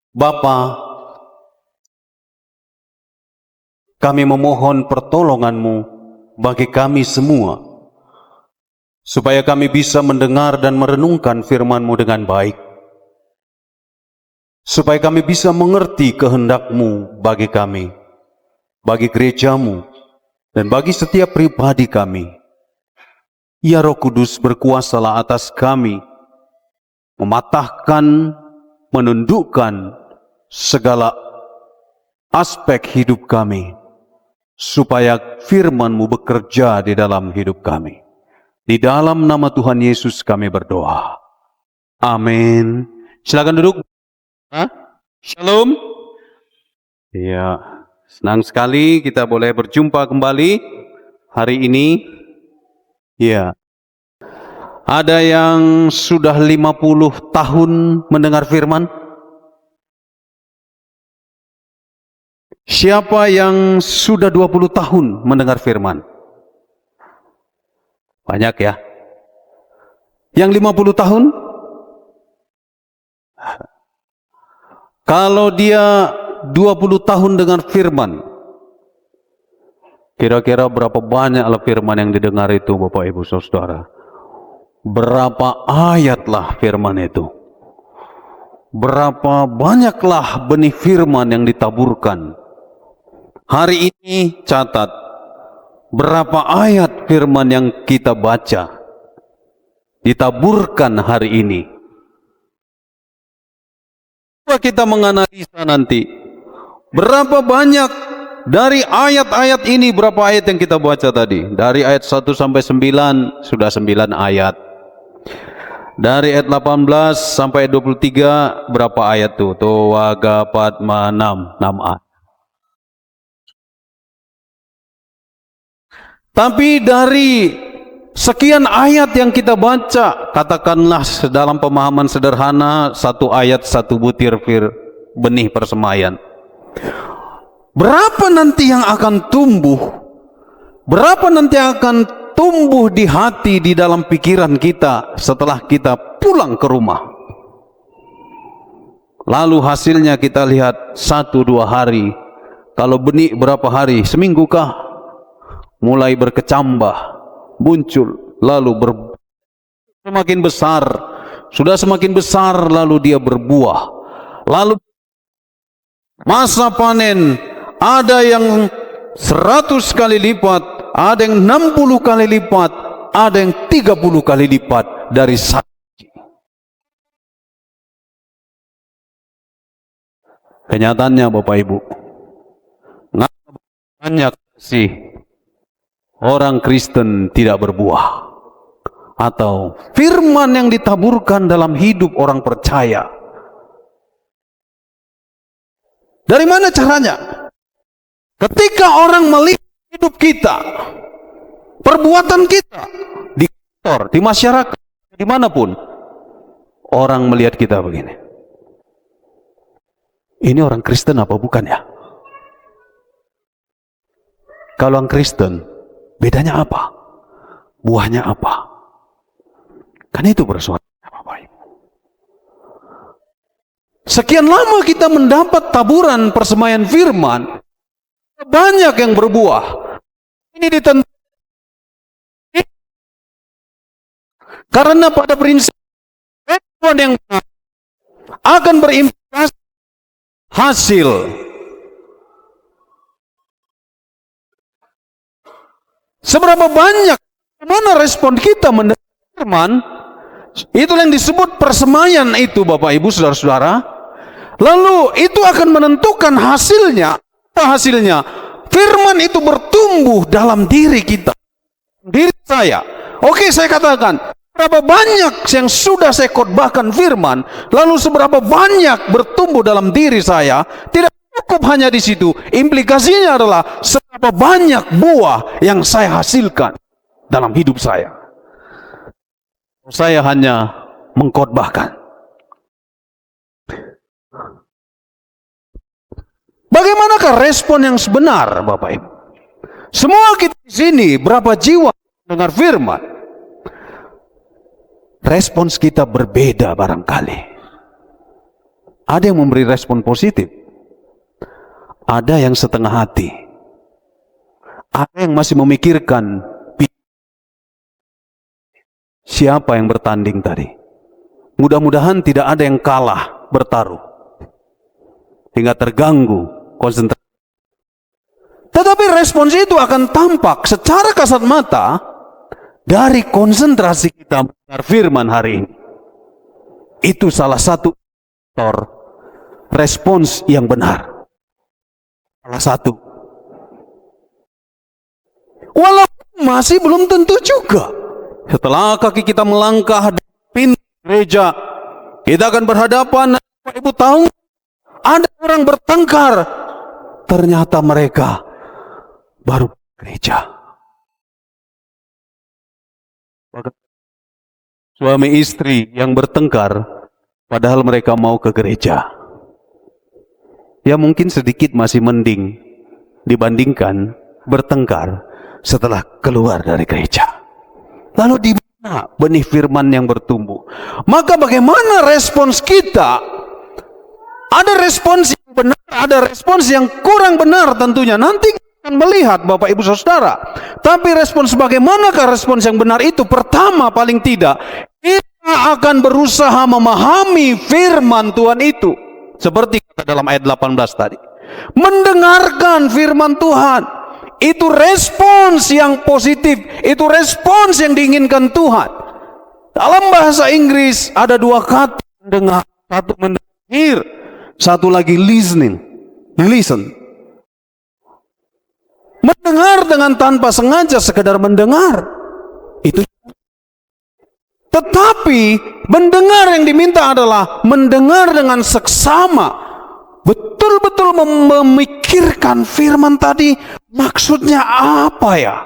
Bapa, kami memohon pertolongan-Mu bagi kami semua, supaya kami bisa mendengar dan merenungkan firman-Mu dengan baik, supaya kami bisa mengerti kehendak-Mu bagi kami, bagi gereja-Mu, dan bagi setiap pribadi kami. Ya Roh Kudus, berkuasalah atas kami, mematahkan, menundukkan segala aspek hidup kami, supaya firman-Mu bekerja di dalam hidup kami. Di dalam nama Tuhan Yesus kami berdoa. Amin. Silakan duduk. Shalom. Ya, senang sekali kita boleh berjumpa kembali hari ini. Ya, ada yang sudah 50 tahun mendengar firman? Siapa yang sudah 20 tahun mendengar firman? Banyak ya. Yang 50 tahun? Kalau dia 20 tahun dengar firman, kira-kira berapa banyaklah firman yang didengar itu, Bapak Ibu Saudara? Berapa ayatlah firman itu? Berapa banyaklah benih firman yang ditaburkan? Hari ini catat, berapa ayat firman yang kita baca, ditaburkan hari ini. Coba kita menganalisa nanti, berapa banyak dari ayat-ayat ini, berapa ayat yang kita baca tadi? Dari ayat 1 sampai 9, sudah 9 ayat. Dari ayat 18 sampai 23, berapa ayat tuh? Towa, Gapat, 6 ayat. Tapi dari sekian ayat yang kita baca, katakanlah dalam pemahaman sederhana, 1 ayat 1 butir benih persemaian. Berapa nanti yang akan tumbuh? Berapa nanti akan tumbuh di hati, di dalam pikiran kita setelah kita pulang ke rumah? Lalu hasilnya kita lihat 1-2 hari. Kalau benih berapa hari? Seminggu kah? Mulai berkecambah, muncul, lalu semakin besar. Sudah semakin besar, lalu dia berbuah. Lalu masa panen, ada yang 100 kali lipat, ada yang 60 kali lipat, ada yang 30 kali lipat dari satu. Kenyataannya Bapak Ibu, banyak sih orang Kristen tidak berbuah, atau firman yang ditaburkan dalam hidup orang percaya. Dari mana caranya? Ketika orang melihat hidup kita, perbuatan kita, di kantor, di masyarakat, dimanapun, orang melihat kita begini. Ini orang Kristen apa bukan ya? Kalau orang Kristen, bedanya apa? Buahnya apa? Kan itu persoalan, Bapak Ibu. Sekian lama kita mendapat taburan persemaian firman, banyak yang berbuah. Ini ditentukan karena pada prinsip firman yang benar akan berimplikasi hasil. Seberapa banyak, mana respon kita mendengar firman, itu yang disebut persemaian itu, Bapak Ibu Saudara-saudara. Lalu itu akan menentukan hasilnya. Apa hasilnya? Firman itu bertumbuh dalam diri kita, diri saya. Oke, saya katakan, berapa banyak yang sudah saya khotbahkan firman, lalu seberapa banyak bertumbuh dalam diri saya. Tidak cukup hanya di situ. Implikasinya adalah seberapa banyak buah yang saya hasilkan dalam hidup saya. Saya hanya mengkhotbahkan. Bagaimanakah respon yang sebenar, Bapak Ibu? Semua kita di sini, berapa jiwa dengar firman? Respons kita berbeda barangkali. Ada yang memberi respon positif, ada yang setengah hati, ada yang masih memikirkan siapa yang bertanding tadi. Mudah-mudahan tidak ada yang kalah bertaruh hingga terganggu konsentrasi. Tetapi respons itu akan tampak secara kasat mata dari konsentrasi kita mendengar firman hari ini. Itu salah satu faktor respons yang benar. Salah satu. Walaupun masih belum tentu juga. Setelah kaki kita melangkah di pintu gereja, kita akan berhadapan. Ibu tahu, ada orang bertengkar. Ternyata mereka baru gereja. Suami istri yang bertengkar, padahal mereka mau ke gereja. Ya mungkin sedikit masih mending dibandingkan bertengkar setelah keluar dari gereja. Lalu di mana benih firman yang bertumbuh? Maka bagaimana respons kita? Ada respons yang benar, ada respons yang kurang benar tentunya. Nanti akan melihat Bapak Ibu Saudara. Tapi respons bagaimanakah respons yang benar itu? Pertama, paling tidak kita akan berusaha memahami firman Tuhan itu. Seperti kata dalam ayat 18 tadi. Mendengarkan firman Tuhan. Itu respons yang positif. Itu respons yang diinginkan Tuhan. Dalam bahasa Inggris ada dua kata mendengar. Satu mendengar, satu lagi listening. Listen. Mendengar dengan tanpa sengaja, sekedar mendengar. Itu. Tetapi mendengar yang diminta adalah mendengar dengan seksama. Betul-betul memikirkan firman tadi. Maksudnya apa ya?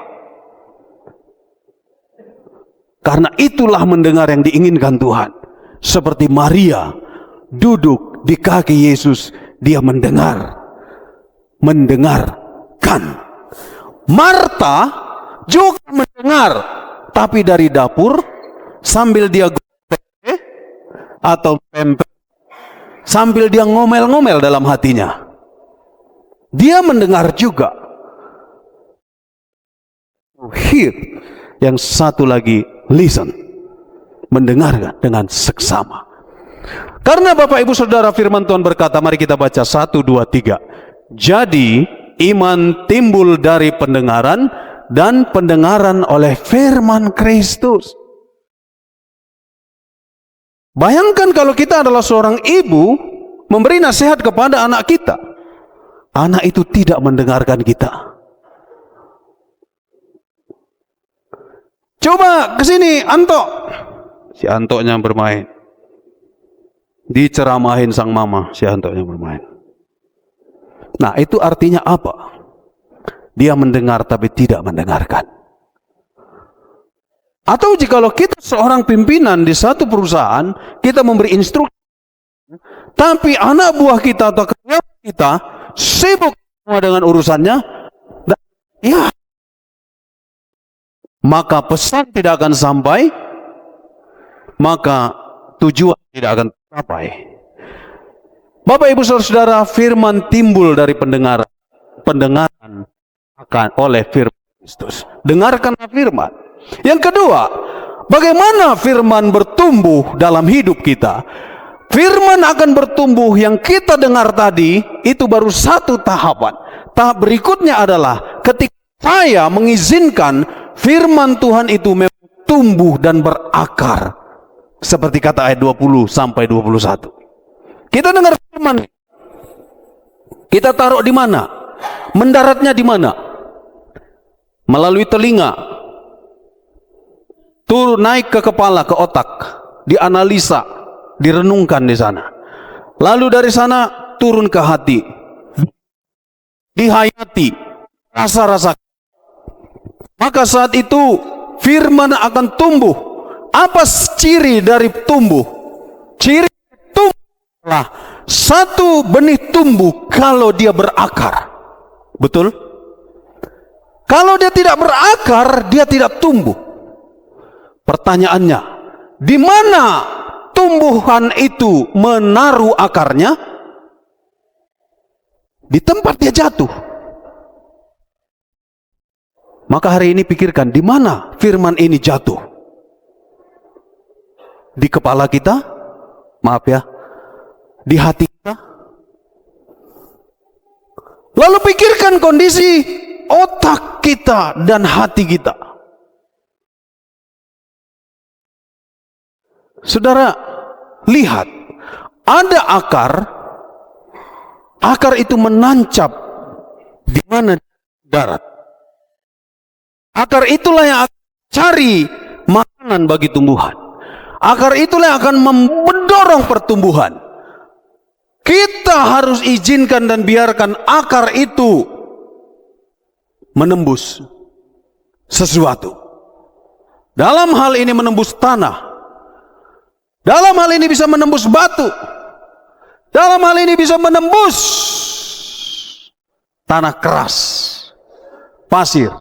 Karena itulah mendengar yang diinginkan Tuhan. Seperti Maria duduk di kaki Yesus. Dia mendengar. Mendengarkan. Marta juga mendengar, tapi dari dapur sambil dia atau tempe, sambil dia ngomel-ngomel dalam hatinya. Dia mendengar juga. Hear. Yang satu lagi listen. Mendengarkan dengan seksama. Karena Bapak Ibu Saudara firman Tuhan berkata, mari kita baca 1, 2, 3. Jadi iman timbul dari pendengaran, dan pendengaran oleh firman Kristus. Bayangkan kalau kita adalah seorang ibu memberi nasihat kepada anak kita. Anak itu tidak mendengarkan kita. Coba kesini Anto. Si Antoknya bermain. Diceramahin sang mama, si Antoknya bermain. Nah, itu artinya apa? Dia mendengar tapi tidak mendengarkan. Atau jikalau kita seorang pimpinan di satu perusahaan, kita memberi instruksi, tapi anak buah kita atau karyawan kita sibuk dengan urusannya, ya, maka pesan tidak akan sampai, maka tujuan tidak akan tercapai. Bapak Ibu Saudara, firman timbul dari pendengaran. Pendengaran akan oleh firman Kristus. Dengarkanlah firman. Yang kedua, bagaimana firman bertumbuh dalam hidup kita? Firman akan bertumbuh yang kita dengar tadi, itu baru satu tahapan. Tahap berikutnya adalah ketika saya mengizinkan firman Tuhan itu memang tumbuh dan berakar. Seperti kata ayat 20 sampai 21. Kita dengar firman, kita taruh di mana? Mendaratnya di mana? Melalui telinga, turun naik ke kepala, ke otak, dianalisa, direnungkan di sana. Lalu dari sana turun ke hati, dihayati, rasa-rasa. Maka saat itu firman akan tumbuh. Apa ciri dari tumbuh? Ciri tumbuh, satu benih tumbuh kalau dia berakar. Betul? Kalau dia tidak berakar, dia tidak tumbuh. Pertanyaannya, di mana tumbuhan itu menaruh akarnya, di tempat dia jatuh. Maka hari ini pikirkan, di mana firman ini jatuh? Di kepala kita? Maaf ya, di hati kita? Lalu pikirkan kondisi otak kita dan hati kita. Saudara, lihat, ada akar. Akar itu menancap di mana? Darat. Akar itulah yang akan cari makanan bagi tumbuhan. Akar itulah yang akan mendorong pertumbuhan. Kita harus izinkan dan biarkan akar itu menembus sesuatu. Dalam hal ini menembus tanah. Dalam hal ini bisa menembus batu. Dalam hal ini bisa menembus tanah keras, pasir.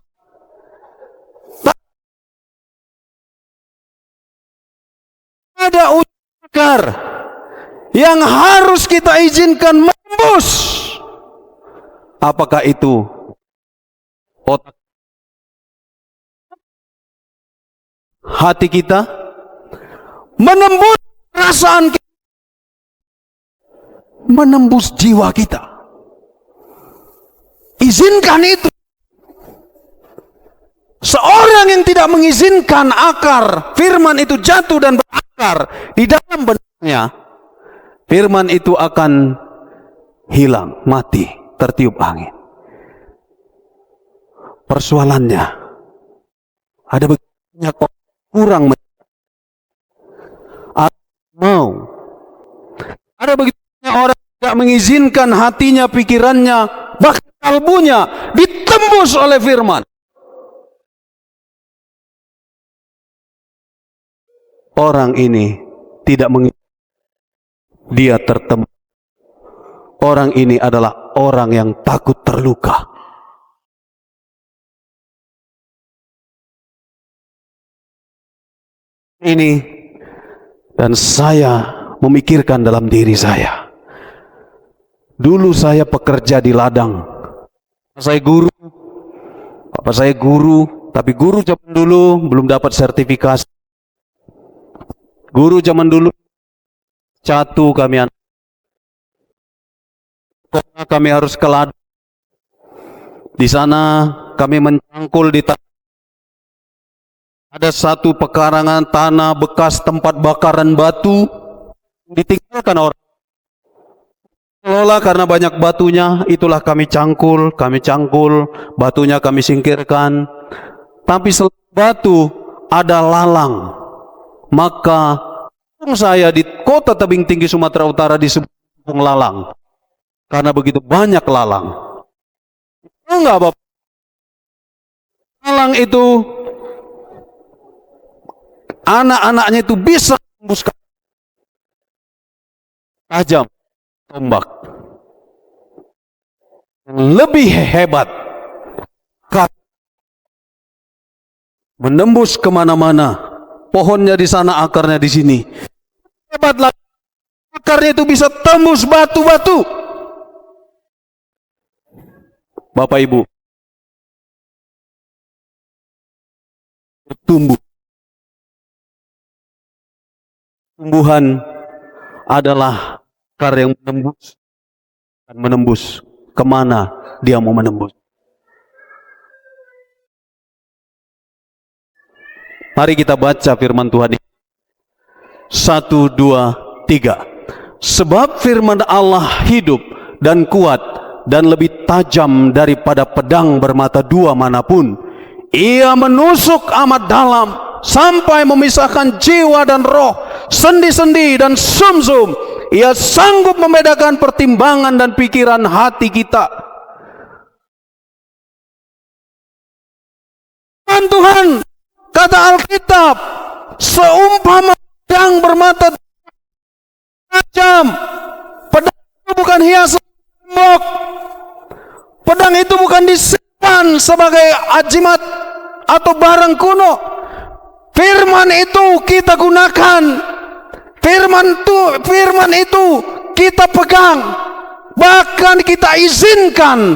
Ada akar yang harus kita izinkan menembus. Apakah itu otak, hati kita, menembus perasaan kita, menembus jiwa kita? Izinkan itu. Seorang yang tidak mengizinkan akar firman itu jatuh dan berakar di dalam benaknya, firman itu akan hilang, mati, tertiup angin. Persoalannya, ada banyak kurang mau. Ada begitu banyak orang tidak mengizinkan hatinya, pikirannya, bahkan kalbunya ditembus oleh firman. Orang ini tidak mengizinkan dia tertembus. Orang ini adalah orang yang takut terluka. Ini, dan saya memikirkan dalam diri saya. Dulu saya pekerja di ladang. Saya guru. Bapak saya guru, tapi guru zaman dulu belum dapat sertifikasi. Guru zaman dulu catu kami harus ke ladang. Di sana kami mencangkul di tanah. Ada satu pekarangan tanah bekas tempat bakaran batu, ditinggalkan orang. Kelola karena banyak batunya, itulah kami cangkul, batunya kami singkirkan. Tapi selain batu ada lalang. Maka saya di kota tebing tinggi Sumatera Utara disebut kampung lalang. Karena begitu banyak lalang. Enggak, Bapak. Lalang itu anak-anaknya itu bisa tembuskan tajam tombak. Lebih hebat, menembus kemana-mana. Pohonnya di sana, akarnya di sini. Hebatlah, akarnya itu bisa tembus batu-batu. Bapak Ibu, tumbuh. Tumbuhan adalah akar yang menembus, dan menembus kemana dia mau menembus. Mari kita baca firman Tuhan ini. 1, 2, 3. Sebab firman Allah hidup dan kuat dan lebih tajam daripada pedang bermata dua manapun. Ia menusuk amat dalam sampai memisahkan jiwa dan roh, sendi-sendi dan sumsum. Ia sanggup membedakan pertimbangan dan pikiran hati kita. Tuhan, kata Alkitab, seumpama pedang bermata tajam. Pedang itu bukan hiasan tembok. Pedang itu bukan disimpan sebagai ajimat atau barang kuno. Firman itu kita gunakan Firman itu kita pegang, bahkan kita izinkan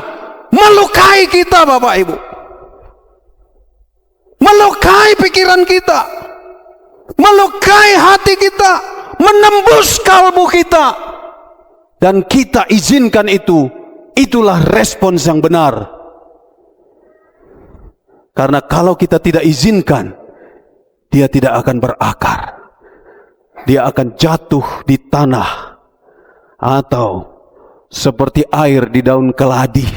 melukai kita, Bapak Ibu. Melukai pikiran kita, melukai hati kita, menembus kalbu kita. Dan kita izinkan itu. Itulah respons yang benar. Karena kalau kita tidak izinkan, dia tidak akan berakar. Dia akan jatuh di tanah. Atau seperti air di daun keladi.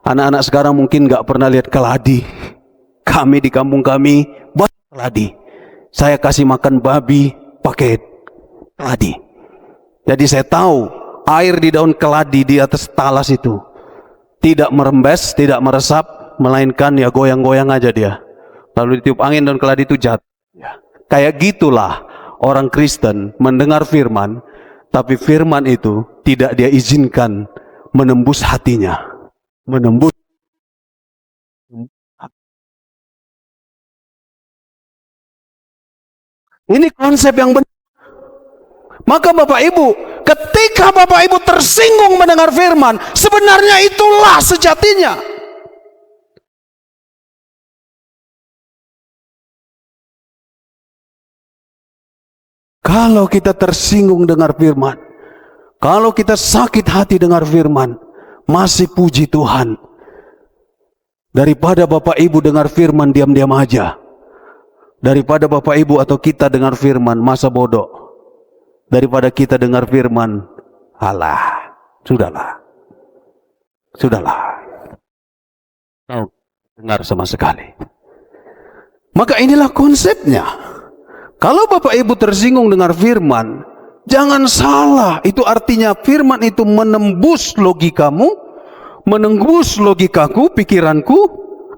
Anak-anak sekarang mungkin gak pernah lihat keladi. Kami di kampung kami banyak keladi. Saya kasih makan babi pakai keladi. Jadi saya tahu air di daun keladi di atas talas itu tidak merembes, tidak meresap, melainkan ya goyang-goyang aja dia. Lalu ditiup angin daun keladi itu jatuh. Kayak gitulah orang Kristen mendengar firman, tapi firman itu tidak dia izinkan menembus hatinya. Menembus. Ini konsep yang benar. Maka Bapak Ibu, ketika Bapak Ibu tersinggung mendengar firman, sebenarnya itulah sejatinya. Kalau kita tersinggung dengar firman, kalau kita sakit hati dengar firman, masih puji Tuhan. Daripada Bapak Ibu dengar firman diam-diam aja. Daripada Bapak Ibu atau kita dengar firman masa bodoh. Daripada kita dengar firman, alah, sudahlah. Tahu dengar sama sekali. Maka inilah konsepnya. Kalau Bapak Ibu tersinggung dengar firman, jangan salah. Itu artinya firman itu menembus logikamu, menembus logikaku, pikiranku,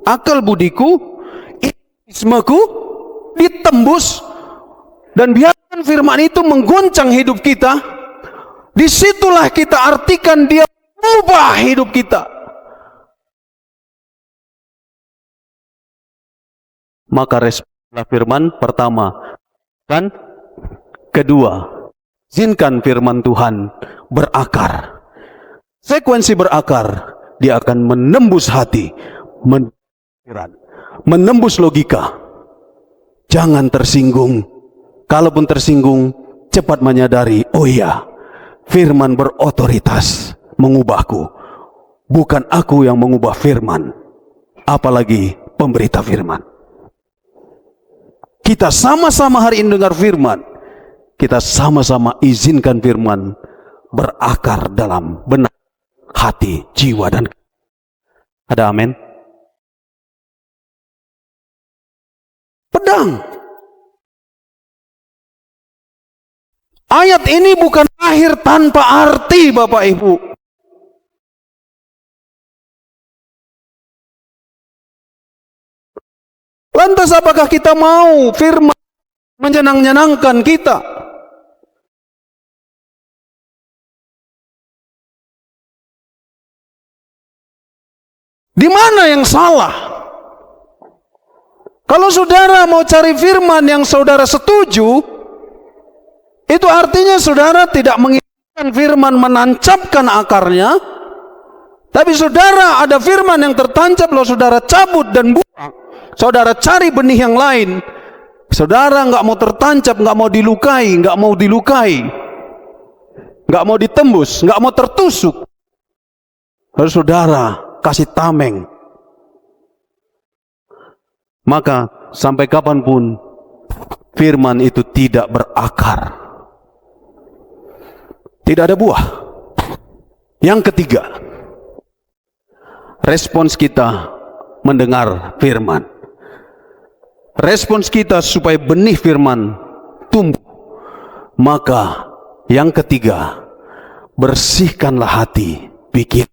akal budiku, ismaku, ditembus, dan biarkan firman itu mengguncang hidup kita. Disitulah kita artikan dia ubah hidup kita. Maka responslah firman pertama, kan? Kedua, izinkan firman Tuhan berakar. Sekuensi berakar, dia akan menembus hati, menembus logika. Jangan tersinggung. Kalaupun tersinggung, cepat menyadari, oh iya, firman berotoritas mengubahku. Bukan aku yang mengubah firman, apalagi pemberita firman. Kita sama-sama hari ini dengar firman. Kita sama-sama izinkan firman berakar dalam benak, hati, jiwa, dan ada amin. Pedang. Ayat ini bukan akhir tanpa arti, Bapak Ibu. Lantas apakah kita mau firman menyenang-nyenangkan kita? Di mana yang salah? Kalau saudara mau cari firman yang saudara setuju, itu artinya saudara tidak menginginkan firman menancapkan akarnya, tapi saudara ada firman yang tertancap, lalu saudara cabut dan buang. Saudara cari benih yang lain. Saudara nggak mau tertancap, nggak mau dilukai, nggak mau ditembus, nggak mau tertusuk. Lalu saudara kasih tameng. Maka sampai kapanpun firman itu tidak berakar, tidak ada buah. Yang ketiga, respons kita mendengar firman. Respons kita supaya benih firman tumbuh. Maka yang ketiga, bersihkanlah hati, pikir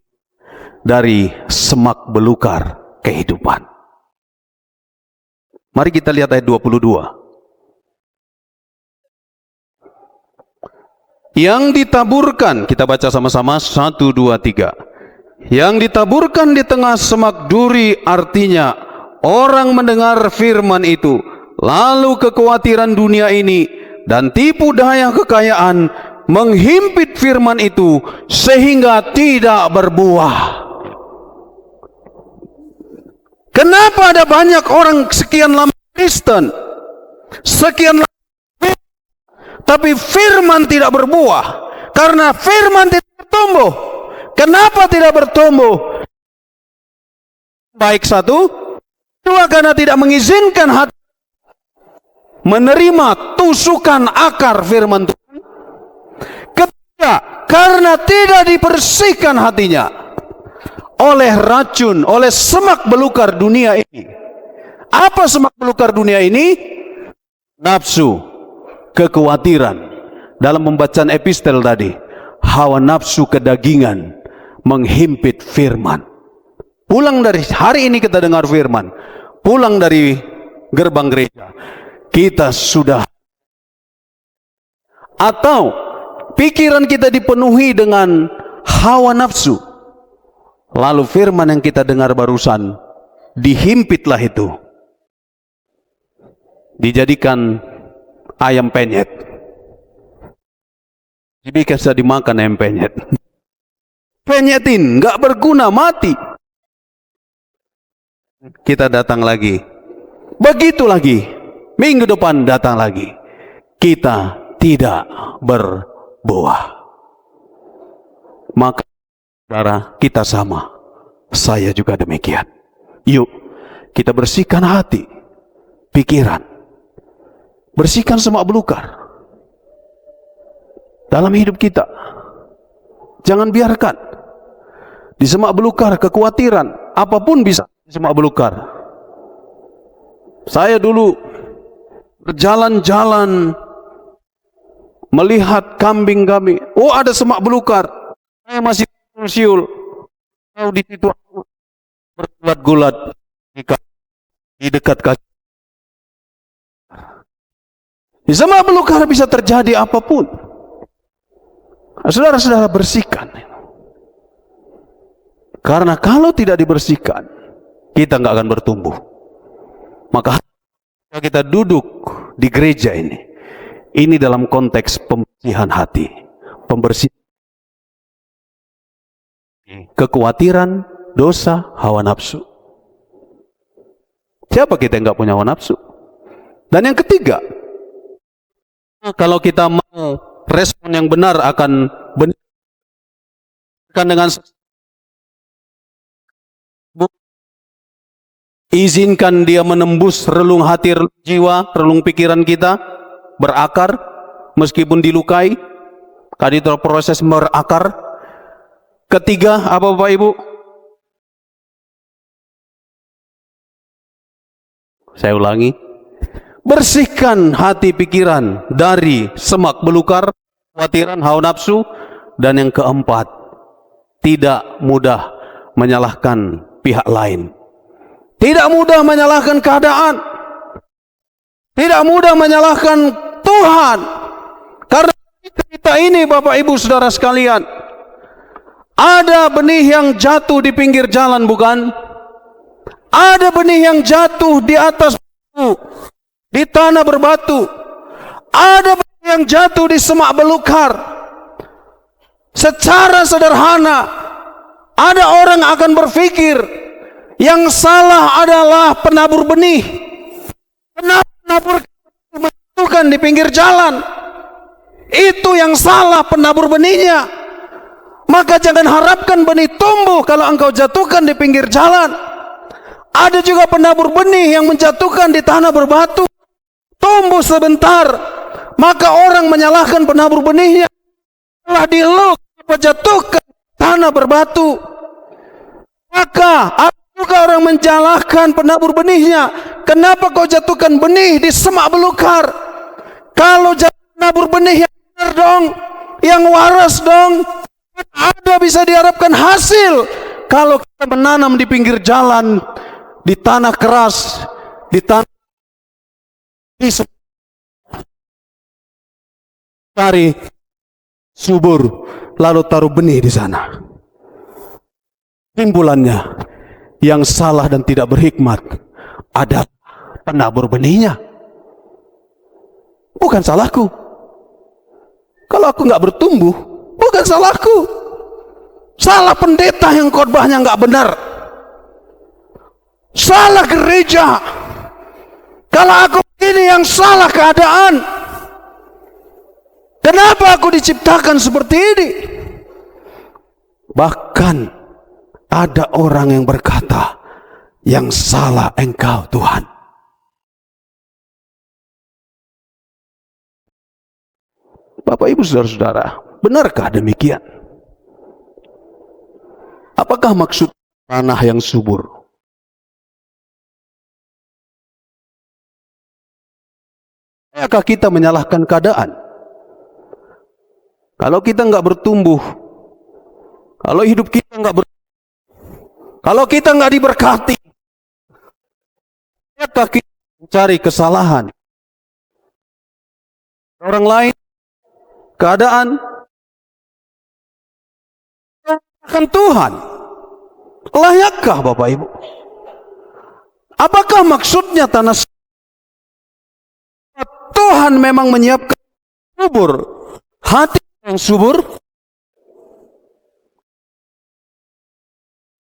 dari semak belukar kehidupan. Mari kita lihat ayat 22. Yang ditaburkan, kita baca sama-sama 1, 2, 3. Yang ditaburkan di tengah semak duri artinya orang mendengar firman itu, lalu kekhawatiran dunia ini dan tipu daya kekayaan menghimpit firman itu sehingga tidak berbuah. Kenapa ada banyak orang sekian lama Kristen, sekian lama, tapi firman tidak berbuah? Karena firman tidak bertumbuh. Kenapa tidak bertumbuh? Baik, satu, dua, karena tidak mengizinkan hati menerima tusukan akar firman Tuhan. Ketiga, karena tidak dibersihkan hatinya oleh racun, oleh semak belukar dunia ini. Apa semak belukar dunia ini? Nafsu, kekhawatiran. Dalam pembacaan epistel tadi, hawa nafsu kedagingan menghimpit firman. Pulang dari hari ini kita dengar firman, pulang dari gerbang gereja, kita sudah, atau pikiran kita dipenuhi dengan hawa nafsu, lalu firman yang kita dengar barusan dihimpitlah itu, dijadikan ayam penyet, jadi bisa dimakan ayam penyet, penyetin, nggak berguna, mati. Kita datang lagi, begitu lagi, minggu depan datang lagi, kita tidak berbuah. Maka saudara, kita sama, saya juga demikian. Yuk kita bersihkan hati, pikiran, bersihkan semak belukar dalam hidup kita. Jangan biarkan di semak belukar kekhawatiran, apapun bisa di semak belukar. Saya dulu berjalan-jalan melihat kambing kami, oh ada semak belukar, saya masih siul, oh di situ bergulat-gulat di dekat kaki. Di semak belukar bisa terjadi apapun. Saudara-saudara, bersihkan. Karena kalau tidak dibersihkan, kita nggak akan bertumbuh. Maka kita duduk di gereja ini dalam konteks pembersihan hati, pembersihan kekhawatiran, dosa, hawa nafsu. Siapa kita yang nggak punya hawa nafsu? Dan yang ketiga, kalau kita mau respon yang benar akan dengan izinkan dia menembus relung hati, relung jiwa, relung pikiran kita, berakar, meskipun dilukai, tadi proses berakar. Ketiga, apa Bapak Ibu? Saya ulangi, bersihkan hati pikiran dari semak belukar, kekhawatiran, hawa nafsu. Dan yang keempat, tidak mudah menyalahkan pihak lain. Tidak mudah menyalahkan keadaan. Tidak mudah menyalahkan Tuhan. Karena kita ini, Bapak Ibu Saudara sekalian, ada benih yang jatuh di pinggir jalan, bukan? Ada benih yang jatuh di atas batu, di tanah berbatu. Ada benih yang jatuh di semak belukar. Secara sederhana, ada orang akan berpikir yang salah adalah penabur benih. Penabur menentukan di pinggir jalan, itu yang salah penabur benihnya. Maka jangan harapkan benih tumbuh kalau engkau jatuhkan di pinggir jalan. Ada juga penabur benih yang menjatuhkan di tanah berbatu, tumbuh sebentar, maka orang menyalahkan penabur benihnya. Telah diluk, jatuhkan tanah berbatu. Maka ada juga orang menyalahkan penabur benihnya. Kenapa kau jatuhkan benih di semak belukar? Kalau penabur benih yang benar dong, yang waras dong, ada bisa diharapkan hasil. Kalau kita menanam di pinggir jalan, di tanah keras, di tanah cari subur, lalu taruh benih di sana. Timbulannya yang salah dan tidak berhikmat ada penabur benihnya. bukan salahku. Kalau aku nggak bertumbuh, bukan salahku. Salah pendeta yang khotbahnya nggak benar. Salah gereja. Kalau aku ini yang salah keadaan. Kenapa aku diciptakan seperti ini? Bahkan ada orang yang berkata, yang salah engkau Tuhan. Bapak Ibu Saudara-saudara, benarkah demikian? Apakah maksud tanah yang subur? Apakah kita menyalahkan keadaan? Kalau kita nggak bertumbuh, kalau hidup kita kalau kita nggak diberkati, apakah kita mencari kesalahan orang lain, keadaan, akan Tuhan? Layakkah Bapak Ibu? Apakah maksudnya tanah Tuhan memang menyiapkan subur, hati yang subur?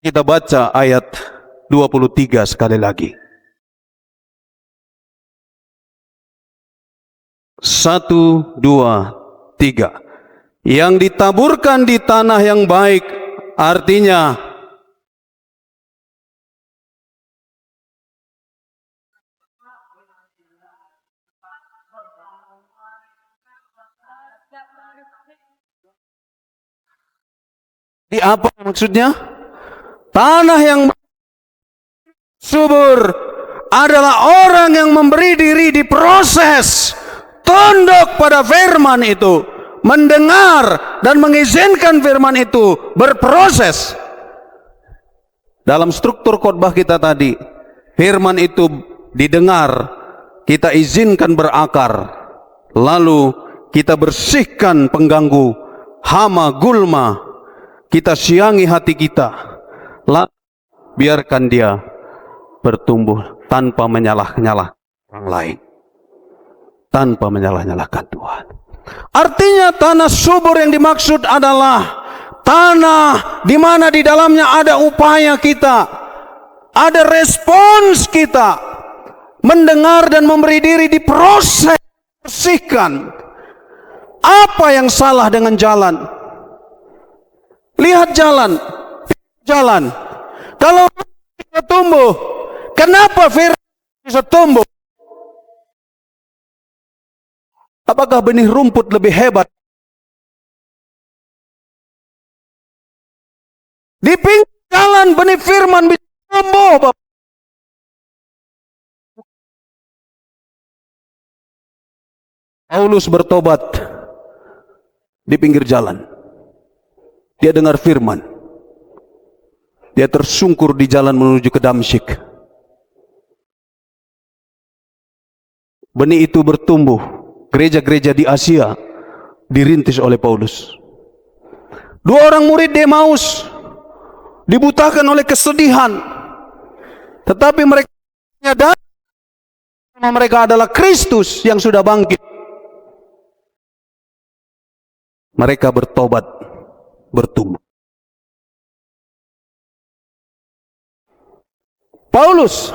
Kita baca ayat 23 sekali lagi. 1, 2, 3. Yang ditaburkan di tanah yang baik, artinya di apa maksudnya? Tanah yang subur adalah orang yang memberi diri diproses, tunduk pada firman itu, mendengar dan mengizinkan firman itu berproses. Dalam struktur khotbah kita tadi, firman itu didengar, kita izinkan berakar, lalu kita bersihkan pengganggu, hama, gulma, kita siangi hati kita, lalu biarkan dia bertumbuh tanpa menyalah-nyalah orang lain, tanpa menyalah-nyalahkan Tuhan. Artinya tanah subur yang dimaksud adalah tanah di mana di dalamnya ada upaya kita, ada respons kita, mendengar dan memberi diri diproses, bersihkan. Apa yang salah dengan jalan? Lihat jalan. Kalau bisa tumbuh, kenapa firman bisa tumbuh? Apakah benih rumput lebih hebat? Di pinggir jalan benih firman bisa tumbuh, Bapak. Paulus bertobat di pinggir jalan. Dia dengar firman. Dia tersungkur di jalan menuju ke Damsyik. Benih itu bertumbuh. Gereja-gereja di Asia dirintis oleh Paulus. 2 orang murid Demaus dibutakan oleh kesedihan. Tetapi mereka menyadari bahwa mereka adalah Kristus yang sudah bangkit. Mereka bertobat, bertumbuh. Paulus,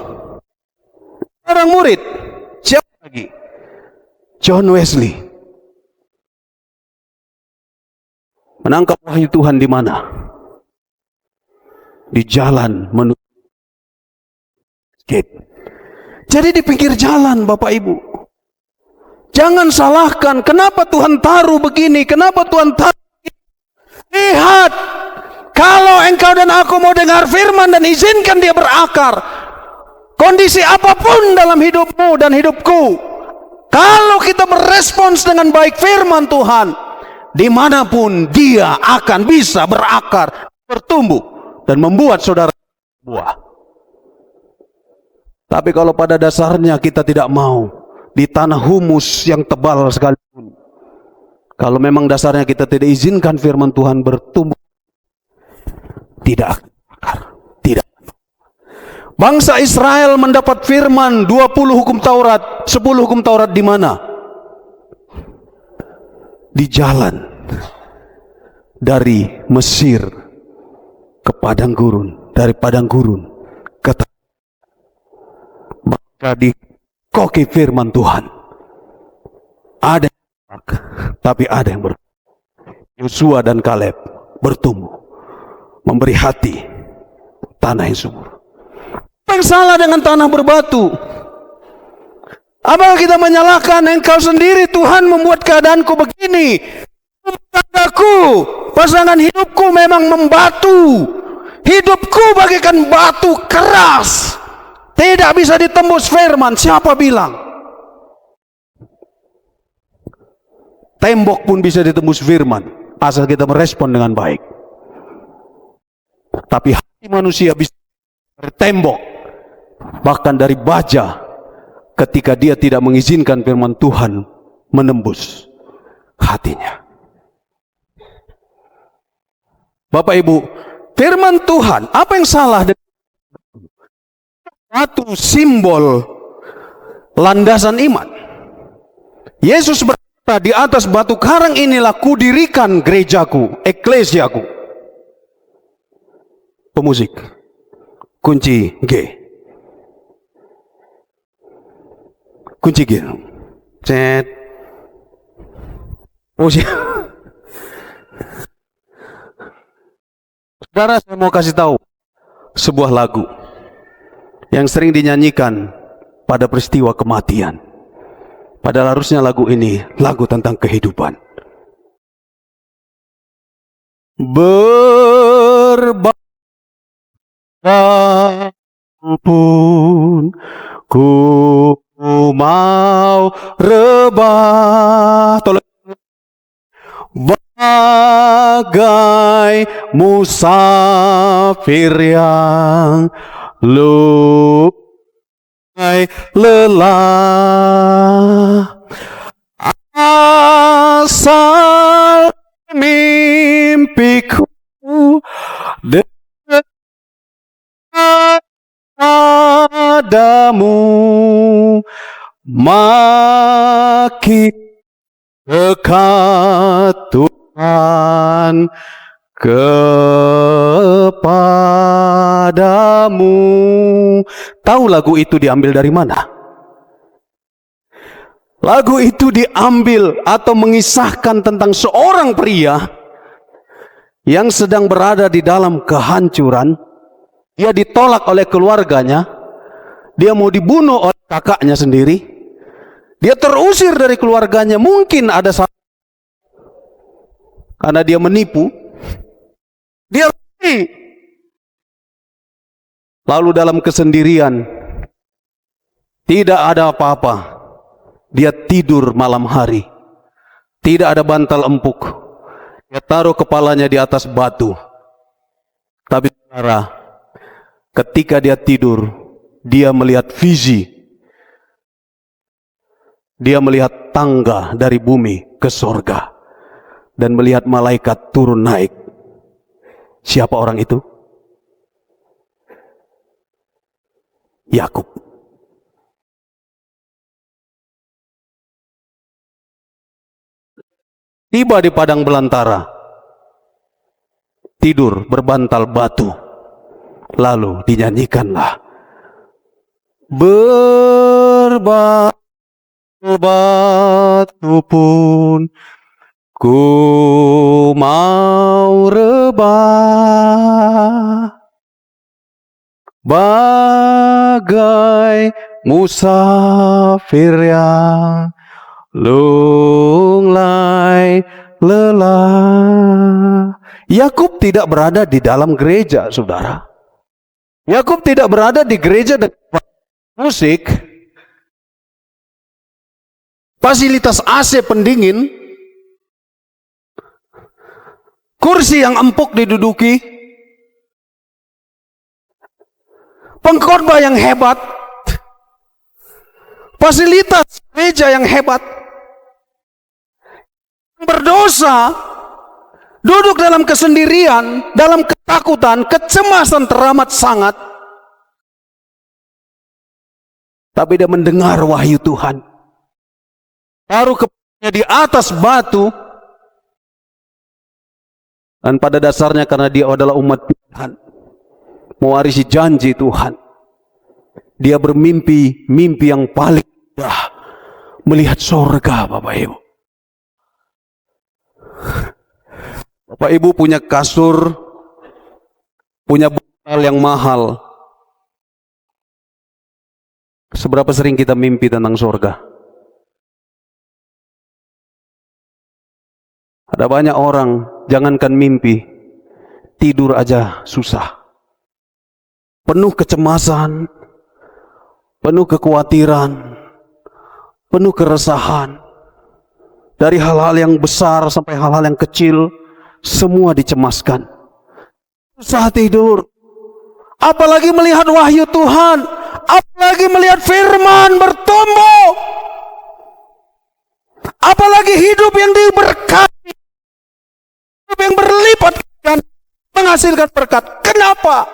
orang murid, siapa lagi? John Wesley. Menangkap wahyu Tuhan di mana? Di jalan menuju gate. Jadi di pinggir jalan, Bapak Ibu. Jangan salahkan, kenapa Tuhan taruh begini, kenapa Tuhan taruh begini. Lihat, kalau engkau dan aku mau dengar firman dan izinkan dia berakar, kondisi apapun dalam hidupmu dan hidupku, kalau kita berespons dengan baik firman Tuhan, dimanapun dia akan bisa berakar, bertumbuh, dan membuat saudara buah. Tapi kalau pada dasarnya kita tidak mau, di tanah humus yang tebal sekalipun, kalau memang dasarnya kita tidak izinkan firman Tuhan bertumbuh, tidak akan berakar, tidak. Bangsa Israel mendapat firman 20 hukum Taurat, 10 hukum Taurat di mana? di jalan dari Mesir ke padang gurun, dari padang gurun ke maka dikoki firman Tuhan. Ada yang tapi ada yang Yosua dan Kaleb bertumbuh, memberi hati tanah yang subur. Apa yang salah dengan tanah berbatu? Apakah kita menyalahkan engkau sendiri? Tuhan membuat keadaanku begini. Tanggaku, pasangan hidupku memang membatu. Hidupku bagaikan batu keras, tidak bisa ditembus firman. Siapa bilang? Tembok pun bisa ditembus firman, asal kita merespon dengan baik. Tapi hati manusia bisa dari tembok, bahkan dari baja, ketika dia tidak mengizinkan firman Tuhan menembus hatinya. Bapak Ibu, firman Tuhan, apa yang salah dengan batu simbol landasan iman? Yesus berkata, di atas batu karang inilah kudirikan gerejaku, eklesiaku. Pemusik, kunci G. Kunci G. Cet. Oh siap. Saudara, saya mau kasih tahu sebuah lagu yang sering dinyanyikan pada peristiwa kematian. Padahal harusnya lagu ini lagu tentang kehidupan. Berbahaya pun ku mau rebah. Tolong. Bagai musafir yang lunai lelah, asal mimpiku dekat padamu, makin dekat Tuhan kepadamu. Tahu lagu itu diambil dari mana? Lagu itu diambil atau mengisahkan tentang seorang pria yang sedang berada di dalam kehancuran. Dia ditolak oleh keluarganya, dia mau dibunuh oleh kakaknya sendiri, dia terusir dari keluarganya. Mungkin ada salah karena dia menipu, dia lari. Lalu dalam kesendirian, tidak ada apa-apa, dia tidur malam hari, tidak ada bantal empuk, dia taruh kepalanya di atas batu. Tapi saudara, ketika dia tidur, dia melihat visi, dia melihat tangga dari bumi ke sorga, dan melihat malaikat turun naik. Siapa orang itu? Yakub. Tiba di padang belantara, tidur berbantal batu. Lalu dinyanyikanlah, berbatu pun ku mau rebah, bagai musafir yang lunglai lelah. Yakub tidak berada di dalam gereja, saudara. Yakub tidak berada di gereja dengan musik, fasilitas AC pendingin, kursi yang empuk diduduki, pengkhotbah yang hebat, fasilitas gereja yang hebat. Berdosa, duduk dalam kesendirian, dalam ketakutan, kecemasan teramat sangat. Tapi dia mendengar wahyu Tuhan. Taruh kepalanya di atas batu, Dan pada dasarnya karena dia adalah umat Tuhan, mewarisi janji Tuhan, dia bermimpi mimpi yang paling indah, melihat sorga. Bapak Ibu, Bapak Ibu punya kasur, punya bantal yang mahal. Seberapa sering kita mimpi tentang sorga? Ada banyak orang, jangankan mimpi, tidur aja susah. Penuh kecemasan, penuh kekhawatiran, penuh keresahan. Dari hal-hal yang besar sampai hal-hal yang kecil, semua dicemaskan. Susah tidur. Apalagi melihat wahyu Tuhan, apalagi melihat firman bertumbuh, apalagi hidup yang diberkati, hidup yang berlipat dan menghasilkan berkat. Kenapa?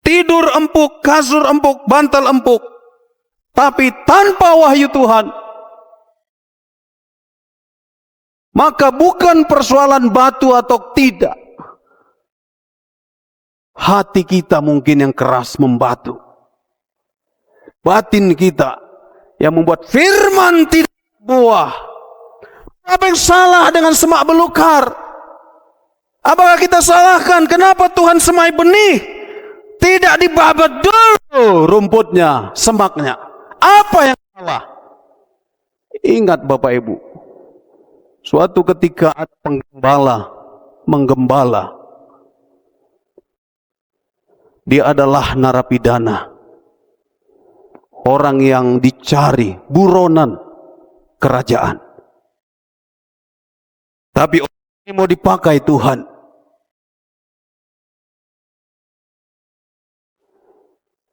Tidur empuk, kasur empuk, bantal empuk, tapi tanpa wahyu Tuhan, maka bukan persoalan batu atau tidak. Hati kita mungkin yang keras membatu. Batin kita yang membuat firman tidak buah. Apa yang salah dengan semak belukar? Apakah kita salahkan kenapa Tuhan semai benih? Tidak dibabat dulu rumputnya, semaknya. Apa yang salah? Ingat Bapak Ibu, suatu ketika ada penggembala menggembala. Dia adalah narapidana, orang yang dicari, buronan kerajaan. Tapi orang ini mau dipakai Tuhan.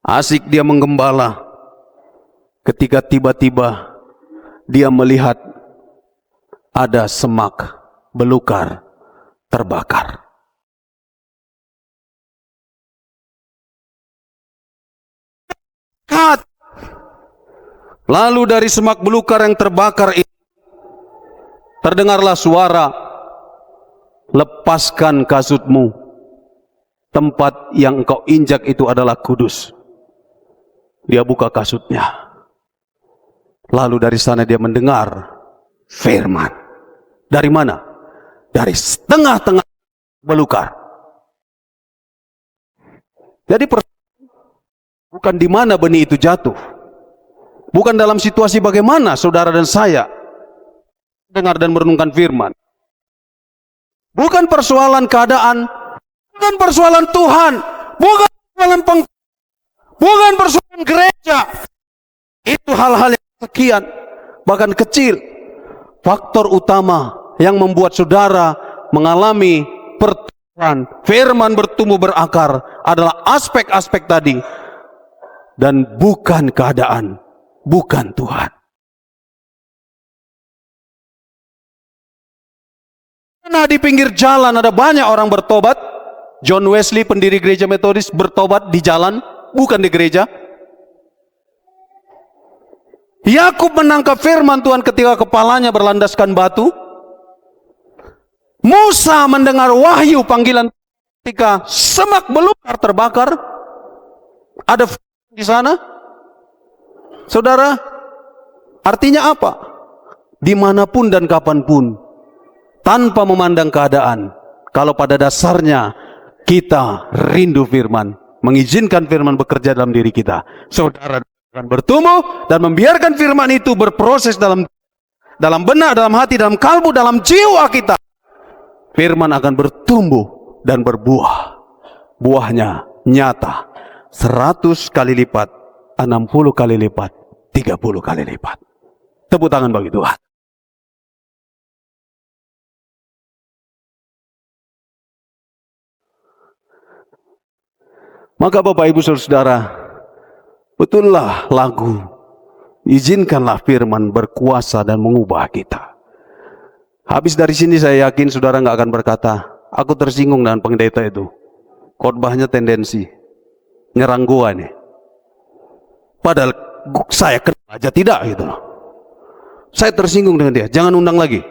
Asik dia menggembala, ketika tiba-tiba dia melihat ada semak belukar terbakar. Lalu dari semak belukar yang terbakar itu terdengarlah suara, lepaskan kasutmu, tempat yang engkau injak itu adalah kudus. Dia buka kasutnya, lalu dari sana dia mendengar firman. Dari mana? Dari tengah-tengah belukar. Jadi bukan di mana benih itu jatuh, bukan dalam situasi bagaimana saudara dan saya dengar dan merenungkan firman. Bukan persoalan keadaan, bukan persoalan Tuhan, bukan persoalan bukan persoalan gereja. Itu hal-hal yang sekian, bahkan kecil. Faktor utama yang membuat saudara mengalami pertumbuhan, firman bertumbuh berakar adalah aspek-aspek tadi. Dan bukan keadaan, bukan Tuhan. Karena di pinggir jalan ada banyak orang bertobat. John Wesley, pendiri gereja Metodis, bertobat di jalan, bukan di gereja. Yakub menangkap firman Tuhan ketika kepalanya berlandaskan batu. Musa mendengar wahyu panggilan ketika semak belukar terbakar. Ada di sana, saudara, artinya apa? Dimanapun dan kapanpun, tanpa memandang keadaan, kalau pada dasarnya kita rindu firman, mengizinkan firman bekerja dalam diri kita, saudara akan bertumbuh dan membiarkan firman itu berproses dalam benak, dalam hati, dalam kalbu, dalam jiwa kita. Firman akan bertumbuh dan berbuah. Buahnya nyata. 100 kali lipat, 60 kali lipat, 30 kali lipat. Tepuk tangan bagi Tuhan. Maka Bapak Ibu Saudara, betullah lagu, izinkanlah firman berkuasa dan mengubah kita. Habis dari sini saya yakin saudara nggak akan berkata, aku tersinggung dengan pendeta itu. Khotbahnya tendensi nyerang gua nih. Padahal saya kenal aja tidak gitu loh. Saya tersinggung dengan dia, jangan undang lagi.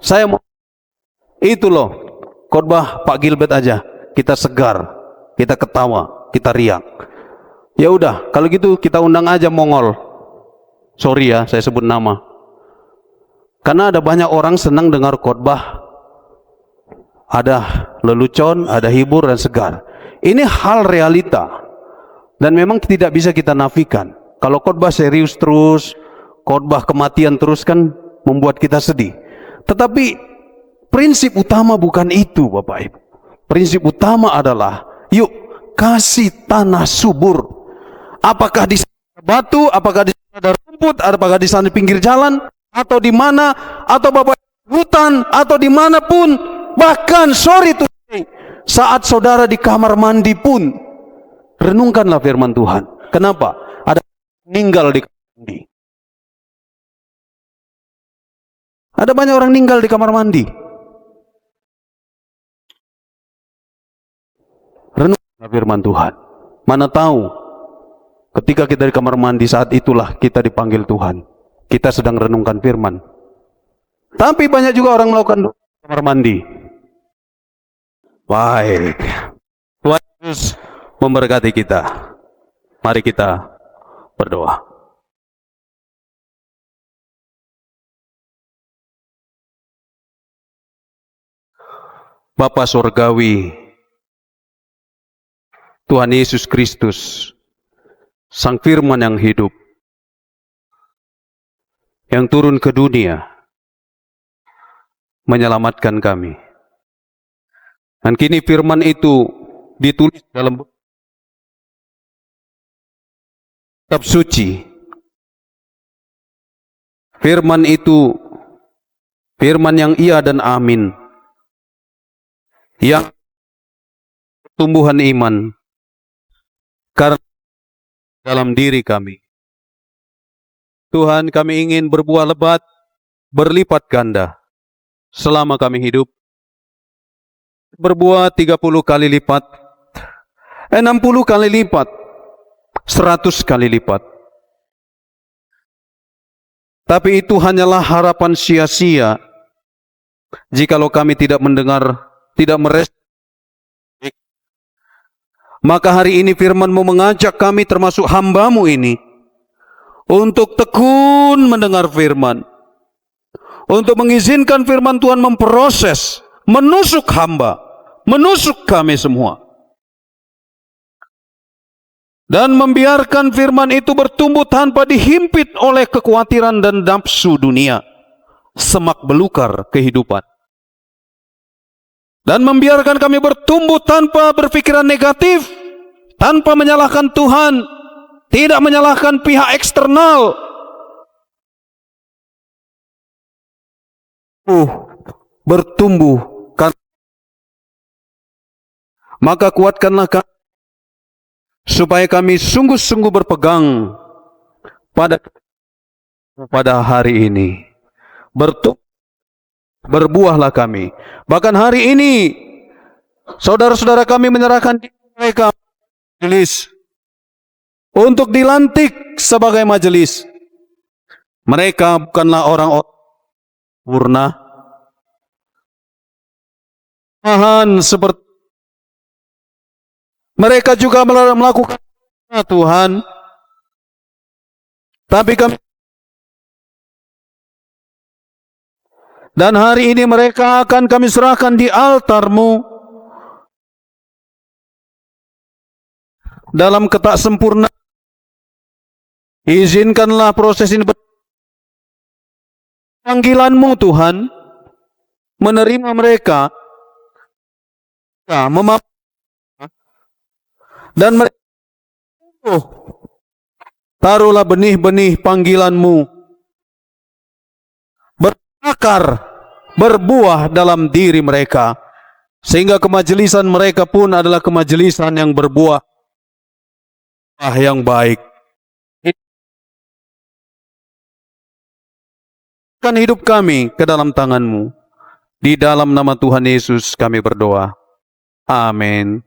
Saya mau itu loh, khotbah Pak Gilbert aja, kita segar, kita ketawa, kita riak. Ya udah, kalau gitu kita undang aja Mongol. Sorry ya, saya sebut nama. Karena ada banyak orang senang dengar khotbah, ada lelucon, ada hibur dan segar. Ini hal realita dan memang tidak bisa kita nafikan. Kalau khotbah serius terus, khotbah kematian terus kan membuat kita sedih. Tetapi prinsip utama bukan itu, Bapak Ibu. Prinsip utama adalah, yuk kasih tanah subur. Apakah di sana batu, apakah di sana ada rumput, apakah di sana di pinggir jalan, atau di mana, atau Bapak hutan, atau dimanapun. Bahkan sorry tuh, saat saudara di kamar mandi pun, renungkanlah firman Tuhan. Kenapa? Ada meninggal di kamar mandi. Ada banyak orang meninggal di kamar mandi. Renungkanlah firman Tuhan. Mana tahu ketika kita di kamar mandi, saat itulah kita dipanggil Tuhan. Kita sedang renungkan firman. Tapi banyak juga orang melakukan kamar mandi. Baik, Tuhan Yesus memberkati kita. Mari kita berdoa. Bapa Surgawi, Tuhan Yesus Kristus, Sang Firman yang hidup, yang turun ke dunia, menyelamatkan kami. Dan kini firman itu ditulis dalam kitab suci. Firman itu, firman yang iya dan amin, yang tumbuhan iman, karena dalam diri kami. Tuhan, kami ingin berbuah lebat, berlipat ganda selama kami hidup. Berbuah 30 kali lipat, 60 kali lipat, 100 kali lipat. Tapi itu hanyalah harapan sia-sia jikalau kami tidak mendengar, tidak merespon. Maka hari ini firman-Mu mengajak kami termasuk hamba-Mu ini untuk tekun mendengar firman, untuk mengizinkan firman Tuhan memproses, menusuk hamba, menusuk kami semua, dan membiarkan firman itu bertumbuh tanpa dihimpit oleh kekhawatiran dan nafsu dunia, semak belukar kehidupan. Dan membiarkan kami bertumbuh tanpa berpikiran negatif, tanpa menyalahkan Tuhan, tidak menyalahkan pihak eksternal. Bertumbuh. Maka kuatkanlah kami, supaya kami sungguh-sungguh berpegang pada hari ini. Berbuahlah kami. Bahkan hari ini saudara-saudara kami menyerahkan mereka majelis untuk dilantik sebagai majelis. Mereka bukanlah orang-orang sempurna, seperti mereka juga melakukan Tuhan, tapi kami, dan hari ini mereka akan kami serahkan di altar-Mu dalam ketaksempurnaan. Izinkanlah proses ini panggilan-Mu Tuhan, menerima mereka, dan mereka taruhlah benih-benih panggilan-Mu berakar, berbuah dalam diri mereka, sehingga kemajelisan mereka pun adalah kemajelisan yang berbuah yang baik. Kan hidup kami ke dalam tangan-Mu. Di dalam nama Tuhan Yesus kami berdoa. Amin.